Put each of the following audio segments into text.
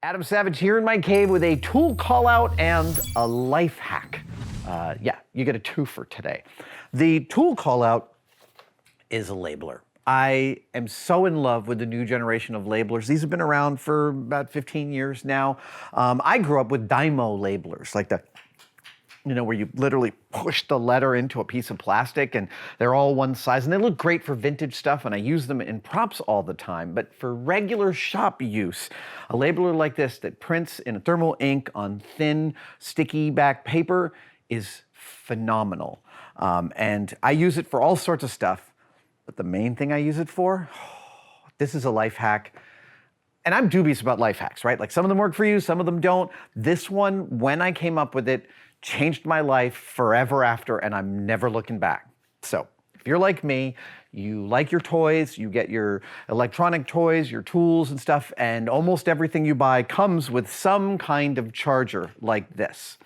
Adam Savage here in my cave with a tool call out and a life hack. Yeah, you get a twofer today. The tool call out is a labeler. I am so in love with the new generation of labelers. These have been around for about 15 years now. I grew up with Dymo labelers, like the, where you literally push the letter into a piece of plastic and they're all one size and they look great for vintage stuff and I use them in props all the time. But for regular shop use, a labeler like this that prints in a thermal ink on thin, sticky back paper is phenomenal. And I use it for all sorts of stuff, but the main thing I use it for, this is a life hack. And I'm dubious about life hacks, right? Like some of them work for you, some of them don't. This one, when I came up with it, changed my life forever after, and I'm never looking back. So if you're like me, you like your toys, you get your electronic toys, your tools and stuff, and almost everything you buy comes with some kind of charger like this.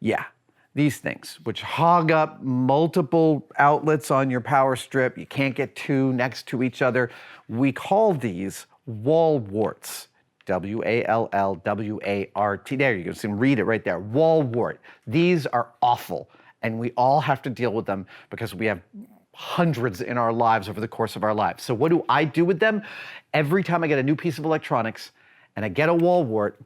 Yeah, these things, which hog up multiple outlets on your power strip. You can't get two next to each other. We call these wall warts. W-A-L-L-W-A-R-T. There you go. So you can read it right there. Wall wart. These are awful, and we all have to deal with them because we have hundreds in our lives over the course of our lives. So what do I do with them? Every time I get a new piece of electronics and I get a wall wart,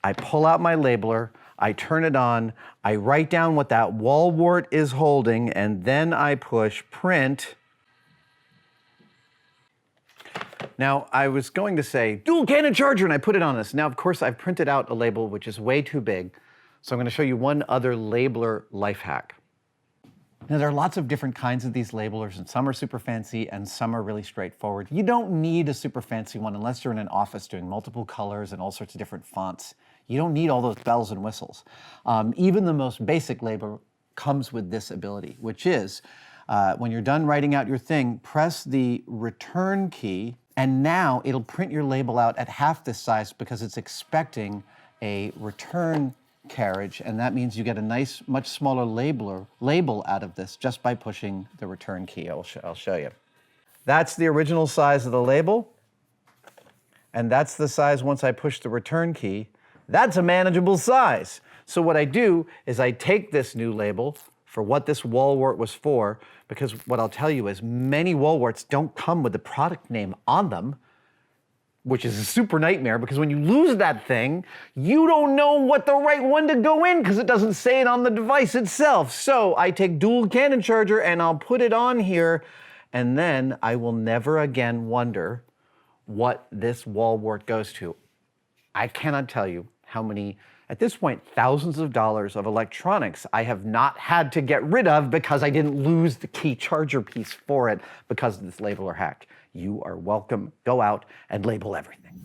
I pull out my labeler, I turn it on, I write down what that wall wart is holding, and then I push print. Now, I was going to say dual cannon charger, and I put it on this. Now, of course, I've printed out a label which is way too big, so I'm going to show you one other labeler life hack. Now, there are lots of different kinds of these labelers, and some are super fancy, and some are really straightforward. You don't need a super fancy one unless you're in an office doing multiple colors and all sorts of different fonts. You don't need all those bells and whistles. Even the most basic labeler comes with this ability, which is when you're done writing out your thing, press the return key, and now it'll print your label out at half this size because it's expecting a return carriage, and that means you get a nice, much smaller label out of this just by pushing the return key. I'll show you. That's the original size of the label, and that's the size once I push the return key. That's a manageable size. So what I do is I take this new label for what this wall wart was for, because what I'll tell you is many wall warts don't come with the product name on them, which is a super nightmare because when you lose that thing, you don't know what the right one to go in because it doesn't say it on the device itself. So I take dual cannon charger and I'll put it on here, and then I will never again wonder what this wall wart goes to. I cannot tell you how many, at this point, thousands of dollars of electronics I have not had to get rid of because I didn't lose the key charger piece for it because of this labeler hack. You are welcome. Go out and label everything.